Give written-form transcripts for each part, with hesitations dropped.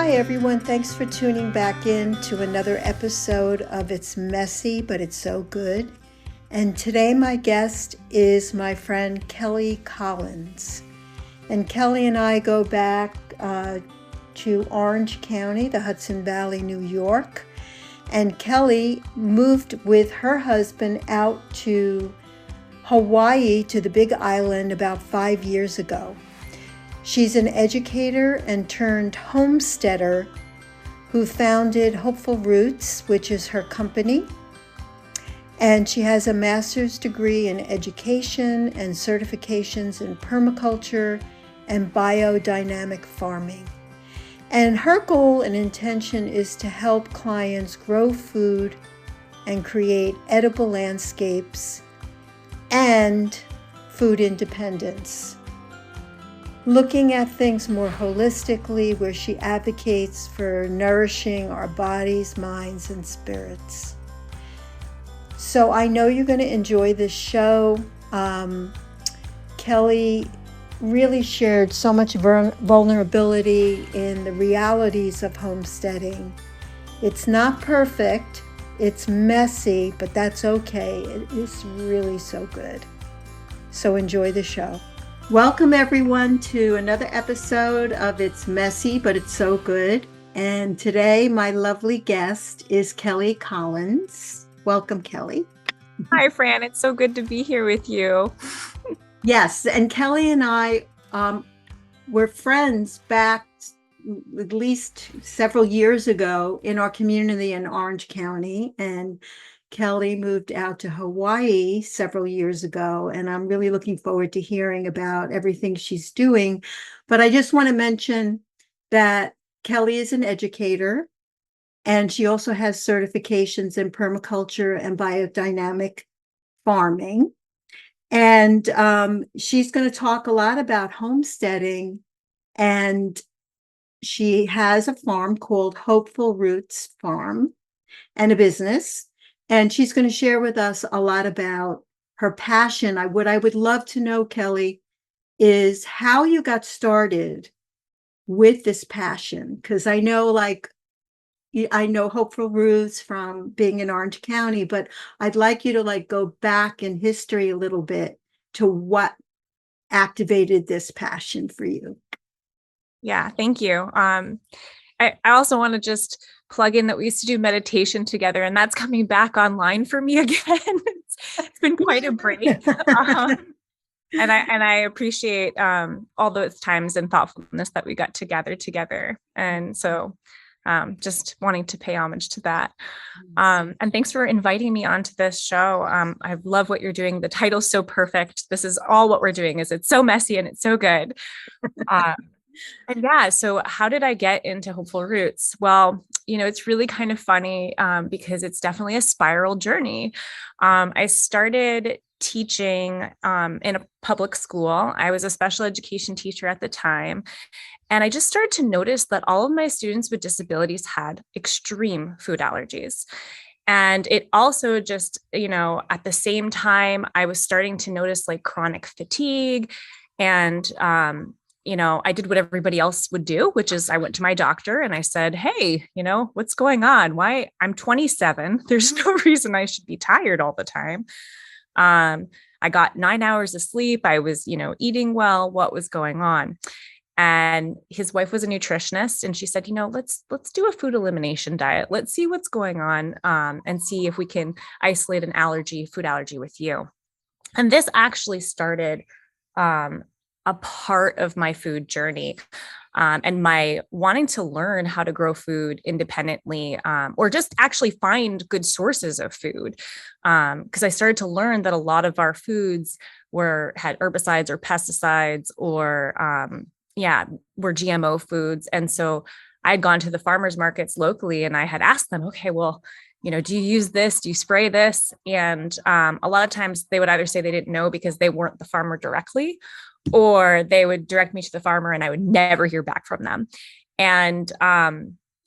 Hi, everyone. Thanks for tuning back in to another episode of It's Messy, but It's So Good. And today, my guest is my friend Kelly Collins. And Kelly and I go back to Orange County, the Hudson Valley, New York. And Kelly moved with her husband out to Hawaii, to the Big Island, about 5 years ago. She's an educator and turned homesteader who founded Hopeful Roots, which is her company. And she has a master's degree in education and certifications in permaculture and biodynamic farming. And her goal and intention is to help clients grow food and create edible landscapes and food independence, looking at things more holistically, where she advocates for nourishing our bodies, minds, and spirits. So I know you're going to enjoy this show. Kelly really shared so much vulnerability in the realities of homesteading. It's not perfect, it's messy, but that's okay. It is really so good. So enjoy the show. Welcome everyone to another episode of It's Messy, but It's So Good. And today my lovely guest is Kelly Collins. Welcome, Kelly. Hi, Fran. It's so good to be here with you. Yes, and Kelly and I were friends back at least several years ago in our community in Orange County, and Kelly moved out to Hawaii several years ago, and I'm really looking forward to hearing about everything she's doing. But I just want to mention that Kelly is an educator, and she also has certifications in permaculture and biodynamic farming. And she's going to talk a lot about homesteading, and she has a farm called Hopeful Roots Farm and a business. And she's going to share with us a lot about her passion. What I would love to know, Kelly, is how you got started with this passion. Because I know Hopeful Roots from being in Orange County, but I'd like you to go back in history a little bit to what activated this passion for you. Yeah, thank you. I also want to just plug in that we used to do meditation together, and that's coming back online for me again. It's been quite a break. And I appreciate all those times and thoughtfulness that we got to gather together. And so just wanting to pay homage to that. And thanks for inviting me onto this show. I love what you're doing. The title's so perfect. This is all what we're doing. It's so messy and it's so good. And yeah, so how did I get into Hopeful Roots? Well, it's really kind of funny because it's definitely a spiral journey. I started teaching in a public school. I was a special education teacher at the time. And I just started to notice that all of my students with disabilities had extreme food allergies. And it also just, at the same time, I was starting to notice chronic fatigue. And I did what everybody else would do, which is I went to my doctor and I said, hey, what's going on? Why? I'm 27. There's no reason I should be tired all the time. I got 9 hours of sleep. I was, eating well. What was going on? And his wife was a nutritionist, and she said, let's do a food elimination diet. Let's see what's going on and see if we can isolate an food allergy with you. And this actually started a part of my food journey and my wanting to learn how to grow food independently or just actually find good sources of food. Because I started to learn that a lot of our foods had herbicides or pesticides or were GMO foods. And so I'd gone to the farmers markets locally and I had asked them, okay, well, do you use this? Do you spray this? And a lot of times they would either say they didn't know because they weren't the farmer directly, or they would direct me to the farmer and I would never hear back from them. And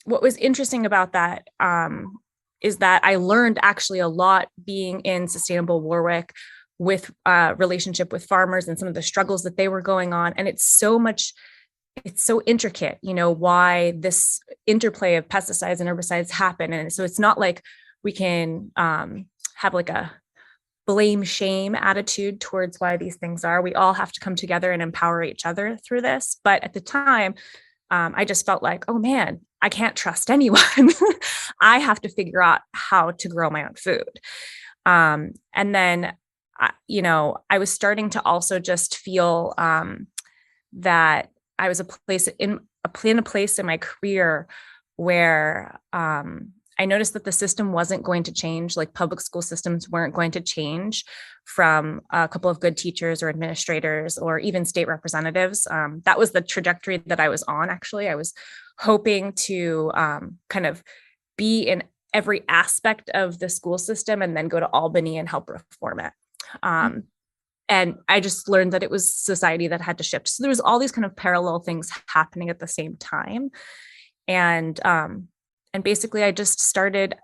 what was interesting about that is that I learned actually a lot being in Sustainable Warwick with relationship with farmers and some of the struggles that they were going on. And it's so much it's so intricate, why this interplay of pesticides and herbicides happen. And so it's not like we can have like a blame shame attitude towards why these things are. We all have to come together and empower each other through this. But at the time, I just felt like, oh man, I can't trust anyone. I have to figure out how to grow my own food. And then, I was starting to also just feel that I was in a place in my career where I noticed that the system wasn't going to change, like public school systems weren't going to change from a couple of good teachers or administrators or even state representatives. That was the trajectory that I was on, actually. I was hoping to kind of be in every aspect of the school system and then go to Albany and help reform it. And I just learned that it was society that had to shift. So there was all these kind of parallel things happening at the same time. And basically I just started,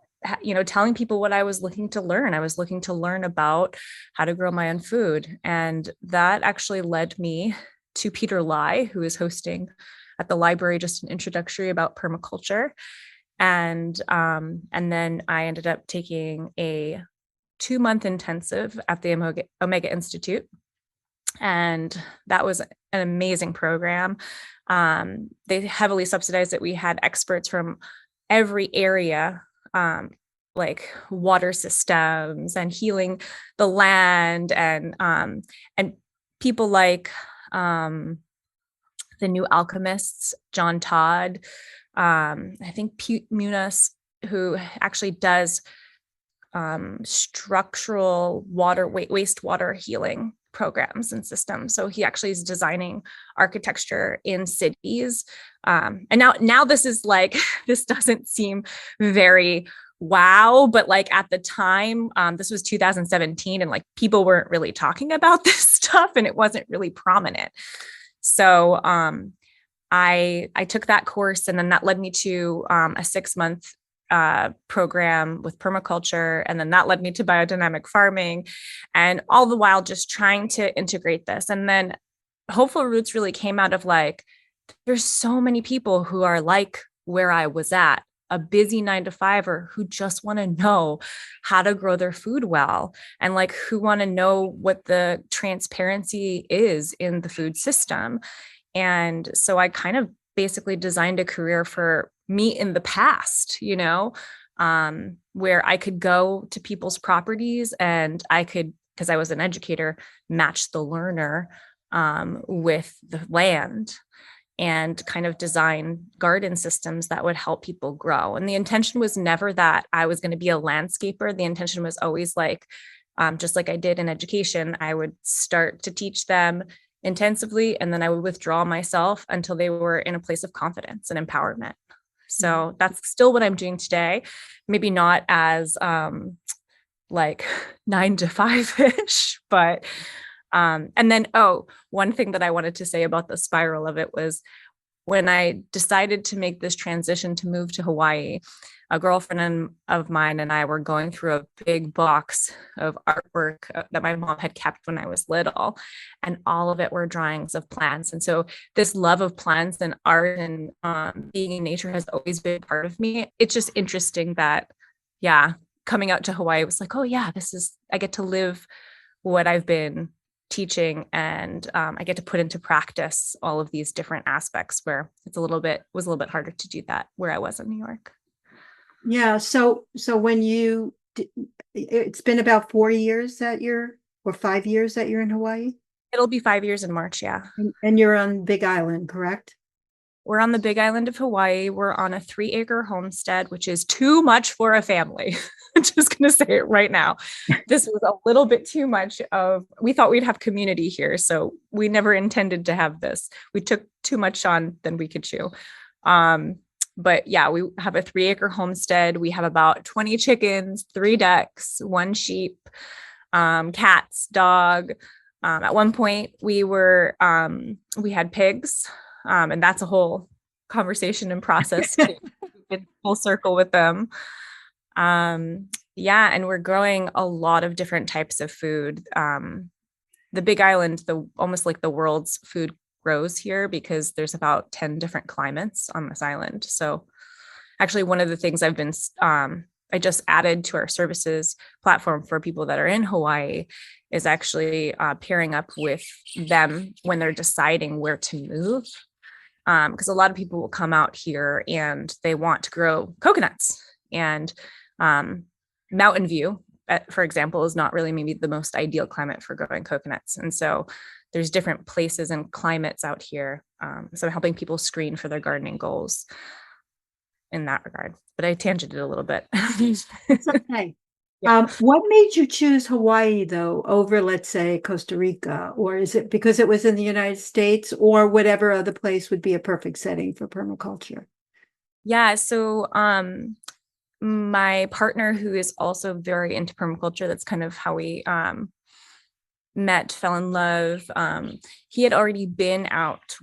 telling people what I was looking to learn. I was looking to learn about how to grow my own food. And that actually led me to Peter Lai, who is hosting at the library just an introductory about permaculture. And then I ended up taking a 2-month intensive at the Omega Institute. And that was an amazing program. They heavily subsidized it. We had experts from every area, like water systems and healing the land, and people like the New Alchemists, John Todd, I think Pete Munoz, who actually does structural wastewater healing programs and systems. So he actually is designing architecture in cities. And now this is like, this doesn't seem very wow, but like at the time, this was 2017, and like people weren't really talking about this stuff, and it wasn't really prominent. So I took that course, and then that led me to a 6-month program with permaculture. And then that led me to biodynamic farming, and all the while just trying to integrate this. And then Hopeful Roots really came out of like, there's so many people who are like where I was at, a busy 9-to-5er who just want to know how to grow their food well, and like who want to know what the transparency is in the food system. And so I kind of basically designed a career for me in the past, where I could go to people's properties and I could, because I was an educator, match the learner with the land and kind of design garden systems that would help people grow. And the intention was never that I was going to be a landscaper. The intention was always like, just like I did in education, I would start to teach them intensively, and then I would withdraw myself until they were in a place of confidence and empowerment. So that's still what I'm doing today. Maybe not as like 9-to-5-ish, but and then, one thing that I wanted to say about the spiral of it was when I decided to make this transition to move to Hawaii, a girlfriend of mine and I were going through a big box of artwork that my mom had kept when I was little, and all of it were drawings of plants. And so this love of plants and art and being in nature has always been part of me. It's just interesting that, coming out to Hawaii was like, oh yeah, I get to live what I've been teaching, and I get to put into practice all of these different aspects where was a little bit harder to do that where I was in New York. Yeah. So when it's been about 4 years or 5 years that you're in Hawaii? It'll be 5 years in March. Yeah. And you're on Big Island, correct? We're on the Big Island of Hawaii. We're on a 3-acre homestead, which is too much for a family. I'm just going to say it right now. This was a little bit too much we thought we'd have community here. So we never intended to have this. We took too much on than we could chew. But yeah, we have a 3-acre homestead. We have about 20 chickens, 3 ducks, 1 sheep, cats, dog. At one point we had pigs. And that's a whole conversation and process to get full circle with them. And we're growing a lot of different types of food. The Big Island, almost like the world's food grows here because there's about 10 different climates on this island. So actually one of the things I just added to our services platform for people that are in Hawaii is actually pairing up with them when they're deciding where to move. Because a lot of people will come out here and they want to grow coconuts, and Mountain View, for example, is not really maybe the most ideal climate for growing coconuts. And so there's different places and climates out here. So helping people screen for their gardening goals in that regard. But I tangented a little bit. It's okay. Yeah. What made you choose Hawaii, though, over, let's say, Costa Rica? Or is it because it was in the United States, or whatever other place would be a perfect setting for permaculture? Yeah. So my partner, who is also very into permaculture, that's kind of how we met, fell in love. He had already been out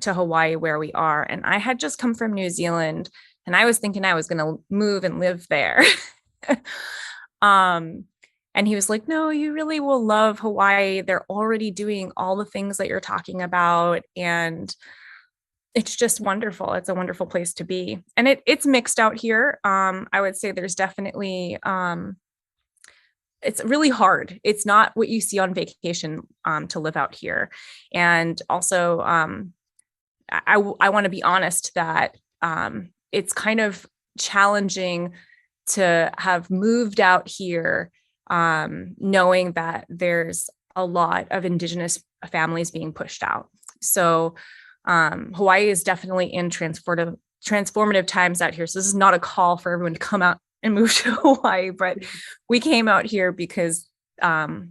to Hawaii where we are. And I had just come from New Zealand, and I was thinking I was going to move and live there. And he was like, no, you really will love Hawaii. They're already doing all the things that you're talking about. And it's just wonderful. It's a wonderful place to be. And it's mixed out here. I would say there's definitely, it's really hard. It's not what you see on vacation to live out here. And also, I want to be honest that it's kind of challenging to have moved out here, knowing that there's a lot of Indigenous families being pushed out. So Hawaii is definitely in transformative times out here. So this is not a call for everyone to come out and move to Hawaii, but we came out here because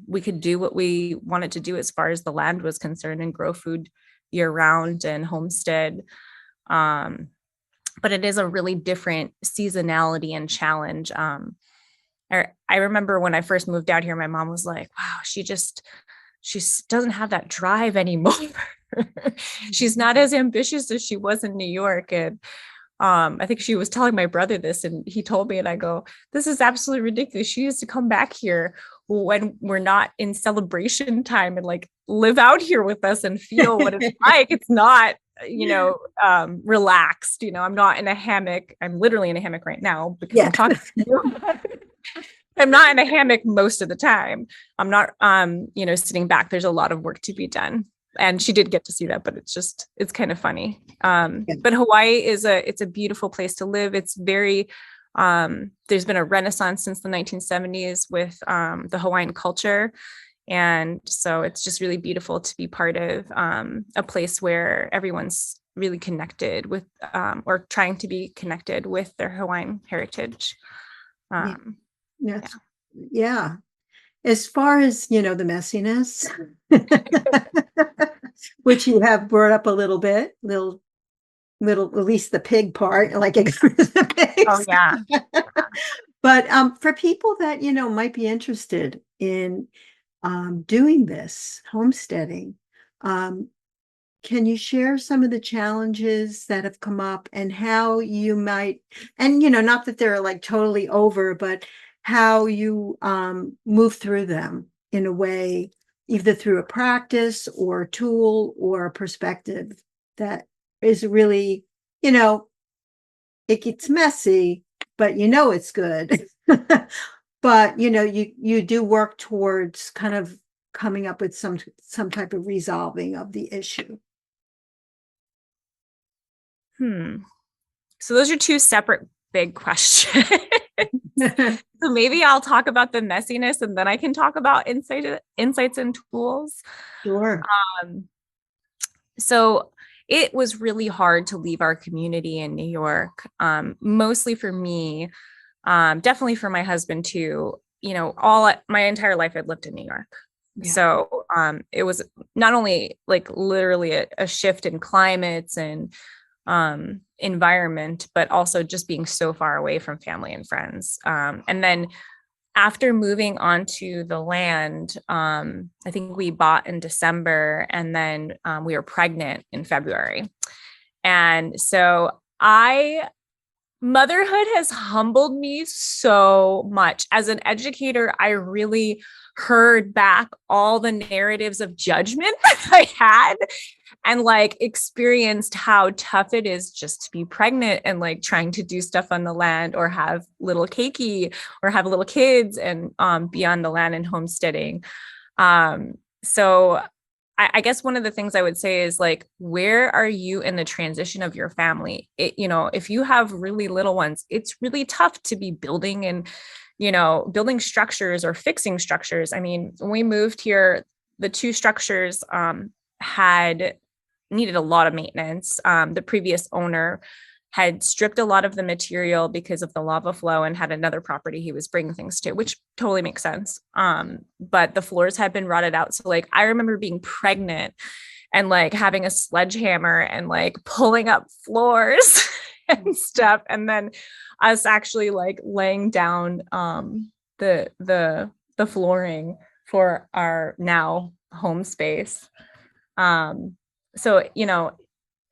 we could do what we wanted to do as far as the land was concerned and grow food year round and homestead. But it is a really different seasonality and challenge. I remember when I first moved out here, my mom was like, wow, she doesn't have that drive anymore. She's not as ambitious as she was in New York. And I think she was telling my brother this, and he told me, and I go, this is absolutely ridiculous. She used to come back here when we're not in celebration time and like live out here with us and feel what it's like. It's not, relaxed. I'm not in a hammock. I'm literally in a hammock right now because I'm talking to you. I'm not in a hammock most of the time. I'm not, sitting back. There's a lot of work to be done. And she did get to see that, but it's kind of funny. But Hawaii it's a beautiful place to live. It's very, there's been a renaissance since the 1970s with the Hawaiian culture. And so it's just really beautiful to be part of a place where everyone's really connected with, or trying to be connected with their Hawaiian heritage. Yeah. As far as, the messiness, which you have brought up a little bit, little, at least the pig part, like the pigs. Oh, yeah. But for people that, might be interested in doing this homesteading, can you share some of the challenges that have come up and how you might, and, not that they're like totally over, but how you move through them in a way, either through a practice or a tool or a perspective that is really, it gets messy, but it's good. But, you do work towards kind of coming up with some type of resolving of the issue. So those are two separate big questions. So maybe I'll talk about the messiness and then I can talk about insights and tools. Sure. So it was really hard to leave our community in New York, mostly for me, definitely for my husband too. My entire life I'd lived in New York. Yeah. So it was not only like literally a shift in climates and environment, but also just being so far away from family and friends. And then after moving onto the land, I think we bought in December, and then we were pregnant in February. And so motherhood has humbled me so much. As an educator, I really heard back all the narratives of judgment that I had. and like experienced how tough it is just to be pregnant and like trying to do stuff on the land or have little keiki or have little kids and be on the land and homesteading. So I guess one of the things I would say is like, where are you in the transition of your family? If you have really little ones, it's really tough to be building and, building structures or fixing structures. I mean, when we moved here, the two structures had needed a lot of maintenance. The previous owner had stripped a lot of the material because of the lava flow and had another property he was bringing things to, which totally makes sense. But the floors had been rotted out. So like, I remember being pregnant and like having a sledgehammer and like pulling up floors and stuff. And then us actually like laying down the flooring for our now home space. So,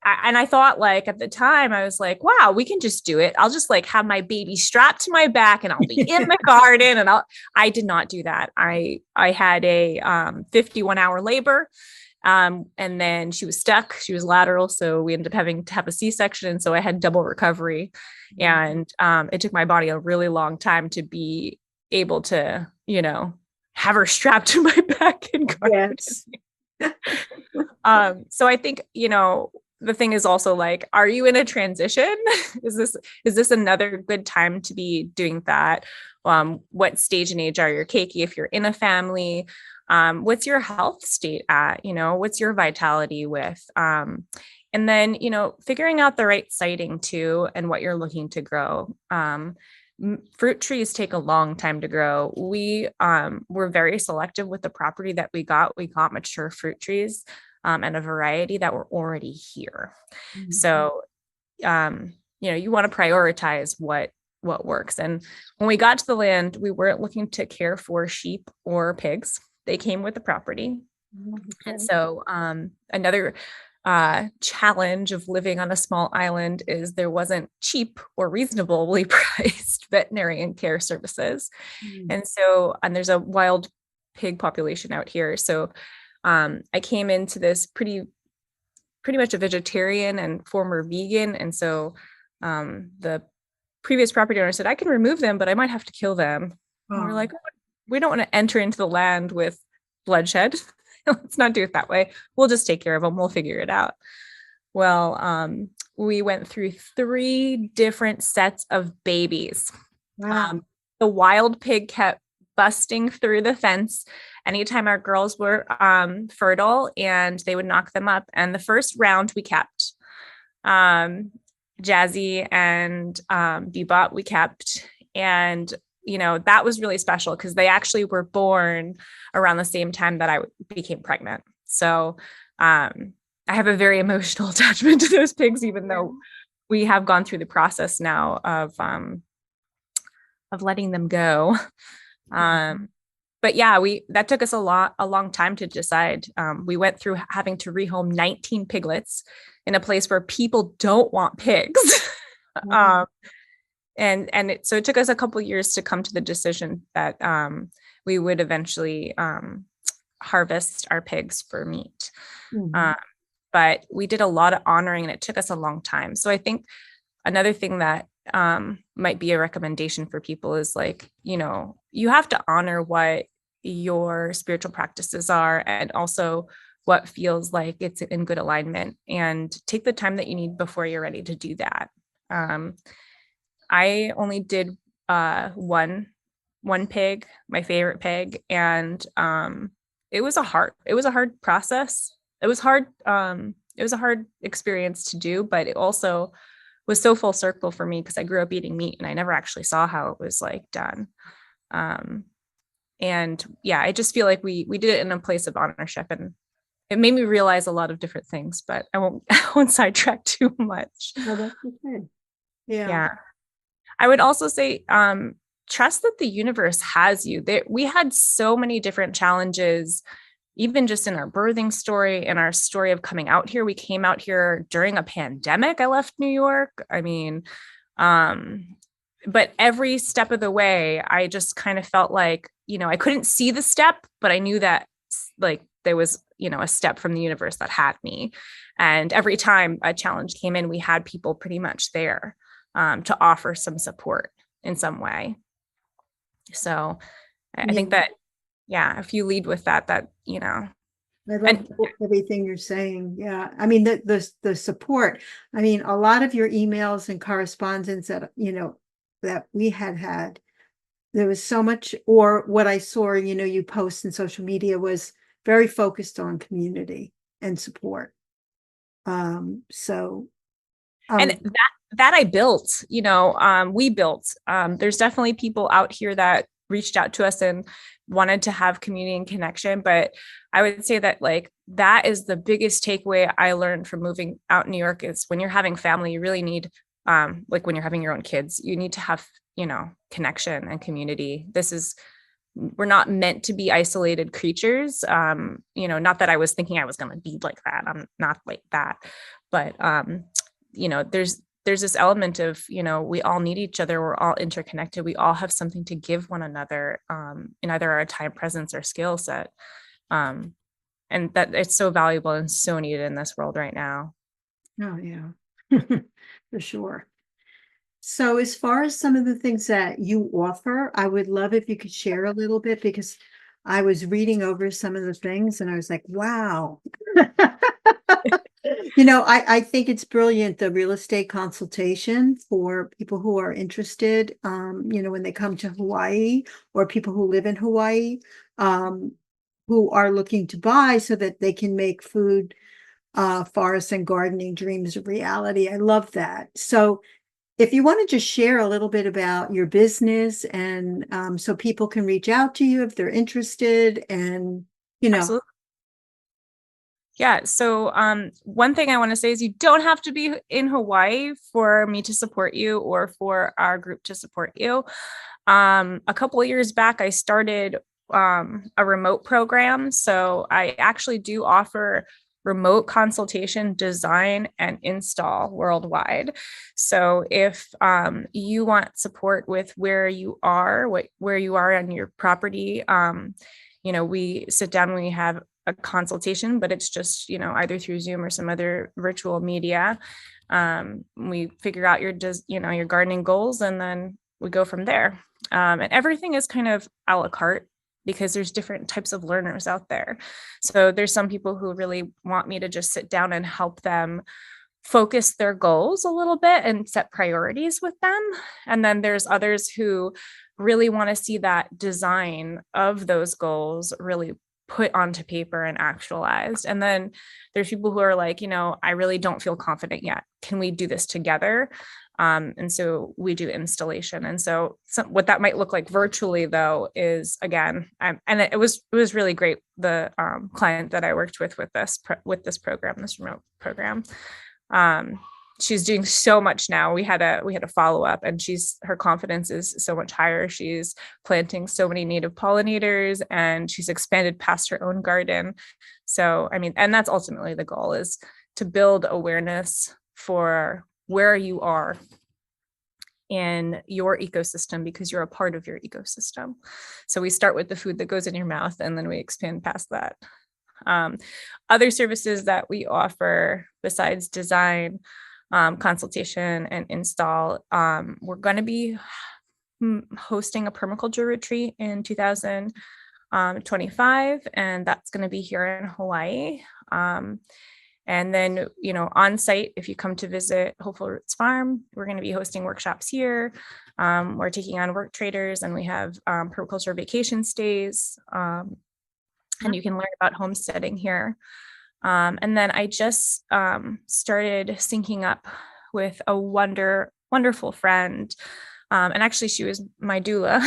and I thought like at the time I was like, wow, we can just do it. I'll just like have my baby strapped to my back and I'll be in the garden. And I did not do that. I had a 51-hour labor. And then she was stuck. She was lateral. So we ended up having to have a C-section. And so I had double recovery. And it took my body a really long time to be able to, have her strapped to my back and garden. Yes. So I think, the thing is also like, are you in a transition? Is this another good time to be doing that? What stage and age are your keiki if you're in a family? What's your health state at? What's your vitality with? And then, figuring out the right siting too, and what you're looking to grow. Fruit trees take a long time to grow. We were very selective with the property that we got. We got mature fruit trees and a variety that were already here. Mm-hmm. So, you want to prioritize what works. And when we got to the land, we weren't looking to care for sheep or pigs. They came with the property. Mm-hmm. And so another challenge of living on a small island is there wasn't cheap or reasonably priced veterinarian care services. Mm. And there's a wild pig population out here. So I came into this pretty much a vegetarian and former vegan. And so the previous property owner said, I can remove them, but I might have to kill them. Oh. And we're like, we don't want to enter into the land with bloodshed. Let's not do it that way. We'll just take care of them. We'll figure it out. Well, we went through 3 different sets of babies. Wow. The wild pig kept busting through the fence anytime our girls were fertile, and they would knock them up. And the first round we kept. Jazzy and Bebop we kept. And that was really special because they actually were born around the same time that I became pregnant. So I have a very emotional attachment to those pigs, even though we have gone through the process now of letting them go. But yeah, that took us a long time to decide. We went through having to rehome 19 piglets in a place where people don't want pigs. So it took us a couple of years to come to the decision that we would eventually harvest our pigs for meat. Mm-hmm. But we did a lot of honoring, and it took us a long time. So I think another thing that might be a recommendation for people is like, you have to honor what your spiritual practices are, and also what feels like it's in good alignment, and take the time that you need before you're ready to do that. I only did one pig, my favorite pig, and it was a hard process. It was hard. It was a hard experience to do, but it also was so full circle for me because I grew up eating meat and I never actually saw how it was like done. And yeah, I just feel like we did it in a place of ownership, and it made me realize a lot of different things, but I won't sidetrack too much. No, that's okay. Yeah. I would also say, trust that the universe has you. We had so many different challenges, even just in our birthing story and our story of coming out here. We came out here during a pandemic. I left New York. I mean, but every step of the way, I just kind of felt like, I couldn't see the step, but I knew that like there was, a step from the universe that had me. And every time a challenge came in, we had people pretty much there to offer some support in some way. So I think that, yeah, if you lead with that, I love everything you're saying. Yeah. I mean, the support, I mean, a lot of your emails and correspondence that, that we had, there was so much, or what I saw, you post in social media was very focused on community and support. So, and that I built, we built, there's definitely people out here that reached out to us and wanted to have community and connection. But I would say that that is the biggest takeaway I learned from moving out in New York is when you're having family, you really need, when you're having your own kids, you need to have, connection and community. We're not meant to be isolated creatures. Not that I was thinking I was going to be like that. I'm not like that, but, there's this element of, we all need each other. We're all interconnected. We all have something to give one another in either our time, presence, or skill set. And that it's so valuable and so needed in this world right now. Oh, yeah, for sure. So as far as some of the things that you offer, I would love if you could share a little bit, because I was reading over some of the things and I was like, wow. I think it's brilliant, the real estate consultation for people who are interested, when they come to Hawaii, or people who live in Hawaii, who are looking to buy so that they can make food, forest and gardening dreams a reality. I love that. So if you want to just share a little bit about your business, and so people can reach out to you if they're interested, and Absolutely. Yeah. So one thing I want to say is you don't have to be in Hawaii for me to support you or for our group to support you. A couple of years back, I started a remote program. So I actually do offer remote consultation, design, and install worldwide. So if you want support with where you are on your property, we sit down, we have a consultation, but it's just, either through Zoom or some other virtual media. We figure out your gardening goals, and then we go from there. And everything is kind of a la carte because there's different types of learners out there. So there's some people who really want me to just sit down and help them focus their goals a little bit and set priorities with them. And then there's others who really want to see that design of those goals really put onto paper and actualized. And then there's people who are like, I really don't feel confident yet. Can we do this together? And so we do installation. And so what that might look like virtually, though, is again, and it was really great. The client that I worked with this program, this remote program, she's doing so much now. We had a follow-up, and her confidence is so much higher. She's planting so many native pollinators, and she's expanded past her own garden. So, and that's ultimately the goal, is to build awareness for where you are in your ecosystem, because you're a part of your ecosystem. So we start with the food that goes in your mouth, and then we expand past that. Other services that we offer besides design, consultation, and install, we're going to be hosting a permaculture retreat in 2025, and that's going to be here in Hawaii. And then, on site, if you come to visit Hopeful Roots Farm, we're going to be hosting workshops here. We're taking on work traders, and we have permaculture vacation stays. And you can learn about homesteading here. And then I just started syncing up with a wonderful friend. And actually, she was my doula,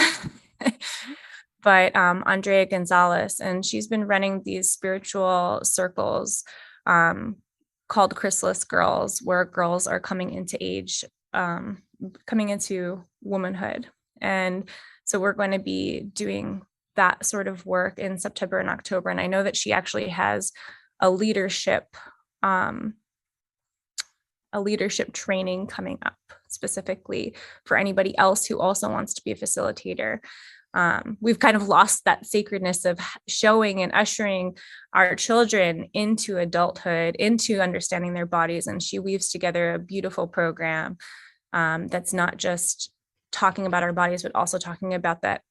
but Andrea Gonzalez. And she's been running these spiritual circles called Chrysalis Girls, where girls are coming into age, coming into womanhood. And so we're going to be doing that sort of work in September and October. And I know that she actually has a leadership training coming up specifically for anybody else who also wants to be a facilitator. we've kind of lost that sacredness of showing and ushering our children into adulthood, into understanding their bodies. And she weaves together a beautiful program that's not just talking about our bodies, but also talking about that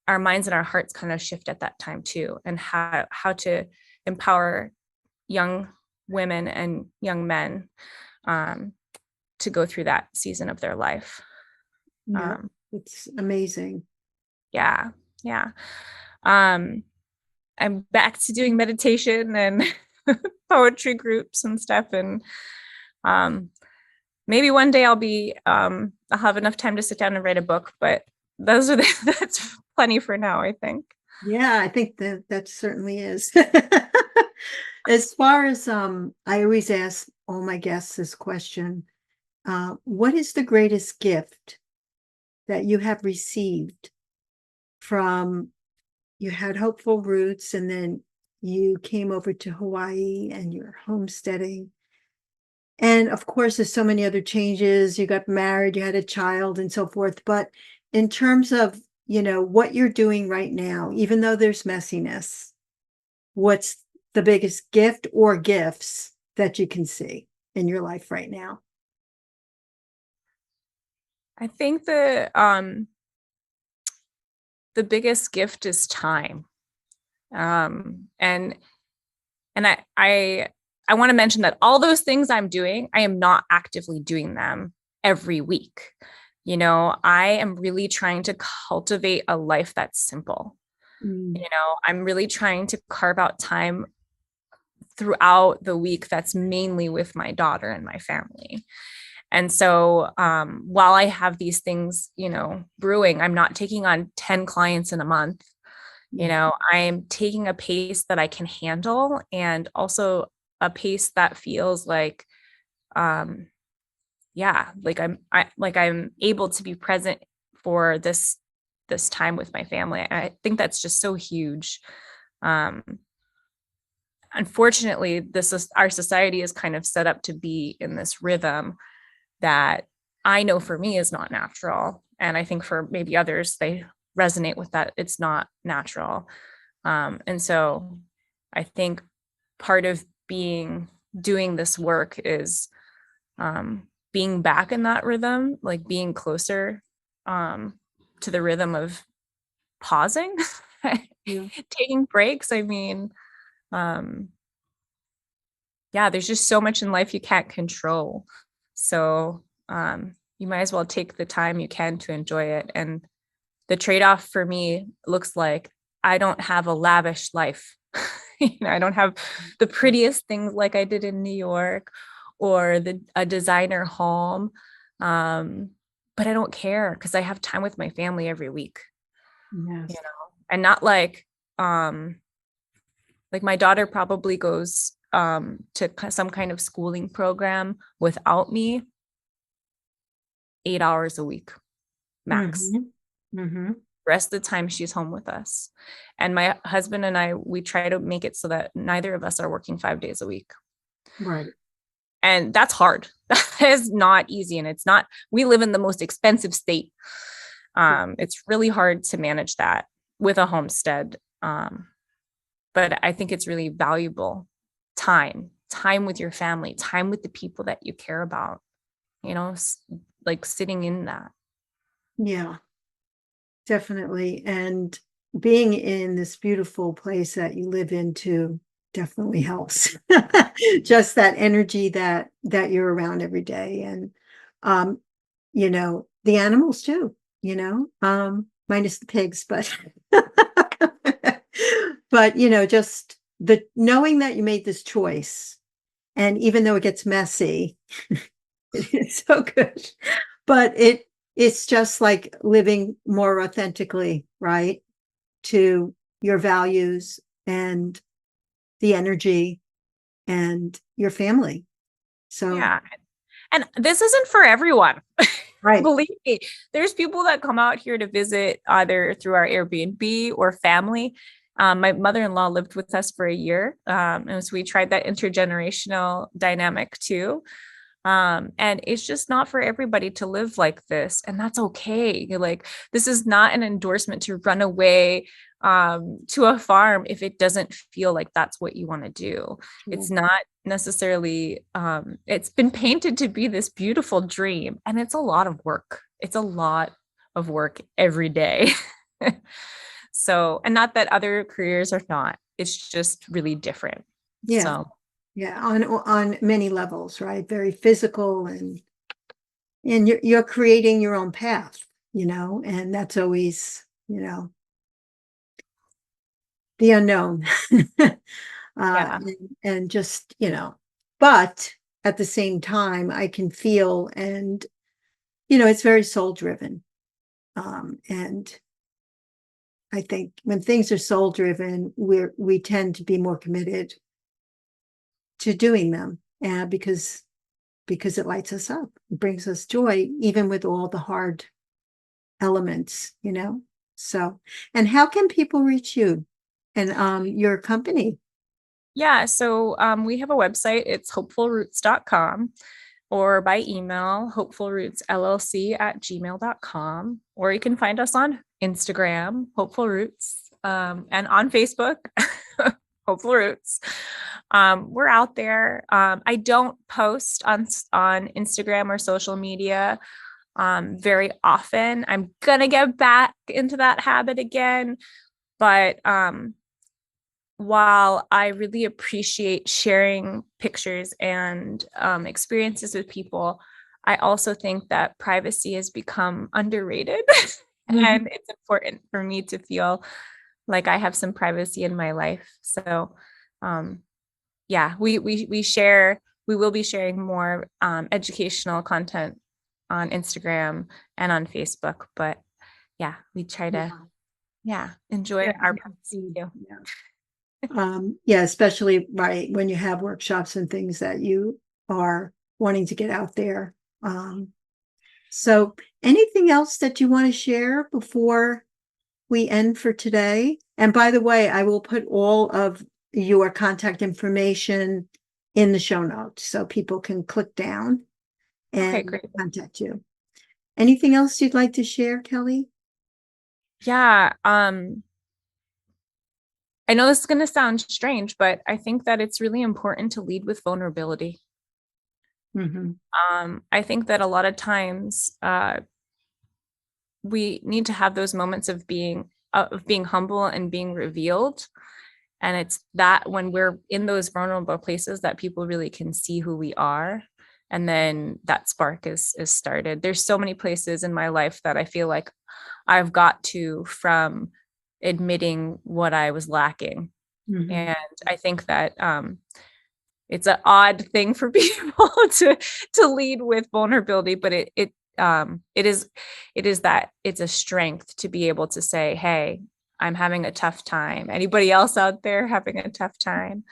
our minds and our hearts kind of shift at that time too, and how to empower young women and young men to go through that season of their life. Yeah, it's amazing. Yeah. I'm back to doing meditation and poetry groups and stuff, and maybe one day I'll have enough time to sit down and write a book, but that's plenty for now, I think. Yeah, I think that certainly is. As far as I always ask all my guests this question, what is the greatest gift that you have received from, you had hopeful roots and then you came over to Hawaii and you're homesteading? And of course, there's so many other changes. You got married, you had a child and so forth. But in terms of, what you're doing right now, even though there's messiness, what's the biggest gift or gifts that you can see in your life right now? I think the biggest gift is time. And I want to mention that all those things I'm doing, I am not actively doing them every week. I am really trying to cultivate a life that's simple. I'm really trying to carve out time throughout the week that's mainly with my daughter and my family. And so while I have these things, brewing, I'm not taking on 10 clients in a month. I'm taking a pace that I can handle, and also a pace that feels like, I'm able to be present for this time with my family. I think that's just so huge. Unfortunately, our society is kind of set up to be in this rhythm that I know for me is not natural. And I think for maybe others, they resonate with that. It's not natural. And so I think part of doing this work is being back in that rhythm, like being closer to the rhythm of pausing, taking breaks. I mean, there's just so much in life you can't control. So you might as well take the time you can to enjoy it. And the trade-off for me looks like I don't have a lavish life. I don't have the prettiest things like I did in New York or a designer home. But I don't care because I have time with my family every week. Yes. And not like my daughter probably goes to some kind of schooling program without me 8 hours a week max. Rest of the time she's home with us. And my husband and I, we try to make it so that neither of us are working 5 days a week. Right. And that's hard. That is not easy. And we live in the most expensive state. It's really hard to manage that with a homestead. But I think it's really valuable time with your family, time with the people that you care about, like sitting in that. Yeah, definitely. And being in this beautiful place that you live in too definitely helps. Just that energy that you're around every day. And the animals too, minus the pigs, but but just the knowing that you made this choice, and even though it gets messy, it's so good. But it's just like living more authentically, right, to your values and the energy and your family. So yeah. And this isn't for everyone. Right. Believe me, there's people that come out here to visit either through our Airbnb or family. My mother-in-law lived with us for a year. And so we tried that intergenerational dynamic too. And it's just not for everybody to live like this. And that's okay. Like, this is not an endorsement to run away to a farm if it doesn't feel like that's what you want to do. It's not necessarily, it's been painted to be this beautiful dream, and it's a lot of work. It's a lot of work every day. So, and not that other careers are not, it's just really different. Yeah. So, yeah, on many levels, right? Very physical, and you're creating your own path, and that's always, the unknown. yeah. And just, but at the same time, I can feel, and, it's very soul driven. And I think when things are soul driven, we tend to be more committed to doing them, because it lights us up, it brings us joy, even with all the hard elements, So, and how can people reach you and your company? Yeah. So we have a website. It's hopefulroots.com, or by email, hopefulrootsllc@gmail.com. Or you can find us on Instagram, Hopeful Roots, and on Facebook, Hopeful Roots. We're out there. I don't post on Instagram or social media very often. I'm gonna get back into that habit again, but while I really appreciate sharing pictures and experiences with people, I also think that privacy has become underrated. And it's important for me to feel like I have some privacy in my life. So yeah, we will be sharing more educational content on Instagram and on Facebook. But yeah, we try to enjoy our privacy too. Especially right when you have workshops and things that you are wanting to get out there. So anything else that you want to share before we end for today? And by the way, I will put all of your contact information in the show notes so people can click down and contact you. Anything else you'd like to share, Kelly? Yeah. I know this is going to sound strange, but I think that it's really important to lead with vulnerability. I think that a lot of times we need to have those moments of being humble and being revealed. And it's that when we're in those vulnerable places that people really can see who we are. And then that spark is started. There's so many places in my life that I feel like I've got to from admitting what I was lacking. And I think that it's an odd thing for people to lead with vulnerability, but it is that it's a strength to be able to say, hey, I'm having a tough time. Anybody else out there having a tough time?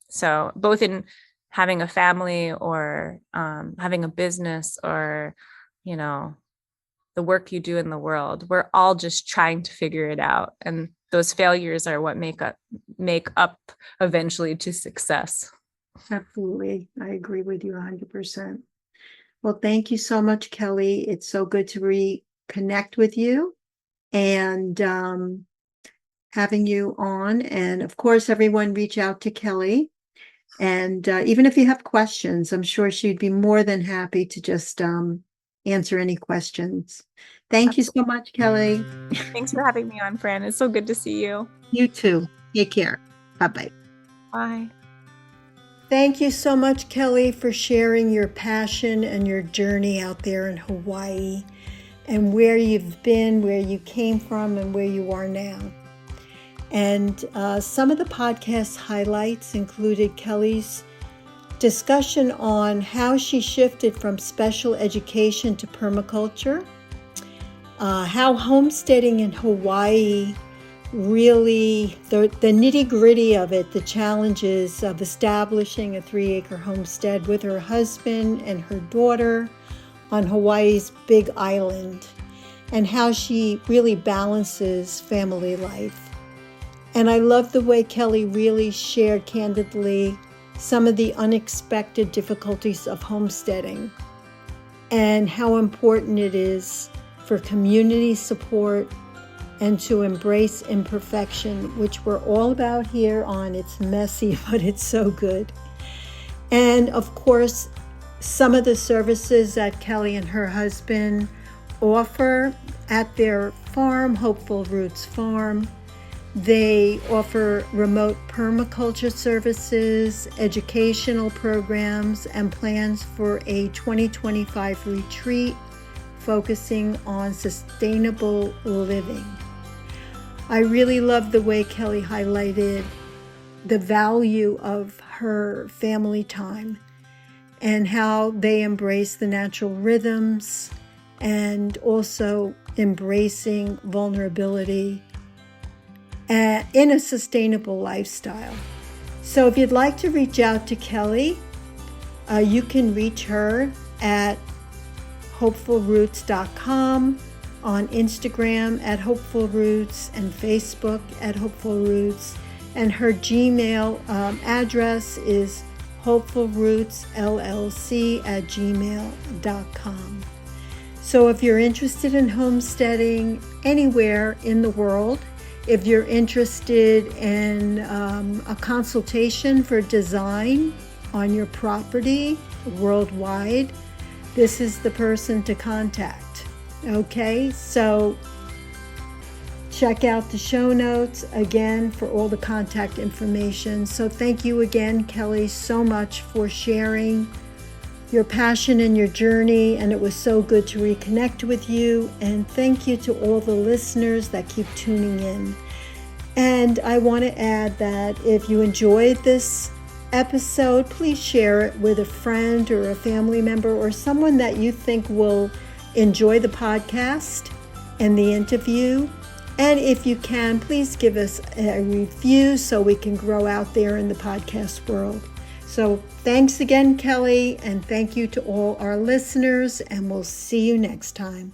So both in having a family or having a business or, the work you do in the world, we're all just trying to figure it out. And those failures are what make up eventually to success. Absolutely. I agree with you 100%. Well, thank you so much, Kelly. It's so good to reconnect with you and having you on. And of course, everyone reach out to Kelly. And even if you have questions, I'm sure she'd be more than happy to just answer any questions. Thank you so much, Kelly. Thanks for having me on, Fran. It's so good to see you. You too. Take care. Bye-bye. Bye. Thank you so much, Kelly, for sharing your passion and your journey out there in Hawaii and where you've been, where you came from, and where you are now. And some of the podcast highlights included Kelly's discussion on how she shifted from special education to permaculture, how homesteading in Hawaii really, the nitty-gritty of it, the challenges of establishing a 3-acre homestead with her husband and her daughter on Hawaii's Big Island, and how she really balances family life. And I love the way Kelly really shared candidly some of the unexpected difficulties of homesteading and how important it is for community support and to embrace imperfection, which we're all about here on It's Messy, but It's So Good. And of course, some of the services that Kelly and her husband offer at their farm, Hopeful Roots Farm. They offer remote permaculture services, educational programs, and plans for a 2025 retreat focusing on sustainable living. I really love the way Kelly highlighted the value of her family time and how they embrace the natural rhythms and also embracing vulnerability in a sustainable lifestyle. So if you'd like to reach out to Kelly, you can reach her at hopefulroots.com, on Instagram at Hopeful Roots, and Facebook at Hopeful Roots. And her Gmail address is hopefulrootsllc@gmail.com. So if you're interested in homesteading anywhere in the world, if you're interested in a consultation for design on your property worldwide, this is the person to contact. Okay, so check out the show notes again for all the contact information. So thank you again, Kelly, so much for sharing your passion and your journey, and it was so good to reconnect with you. And thank you to all the listeners that keep tuning in. And I want to add that if you enjoyed this episode, please share it with a friend or a family member or someone that you think will enjoy the podcast and the interview. And if you can, please give us a review so we can grow out there in the podcast world. So thanks again, Kelly, and thank you to all our listeners, and we'll see you next time.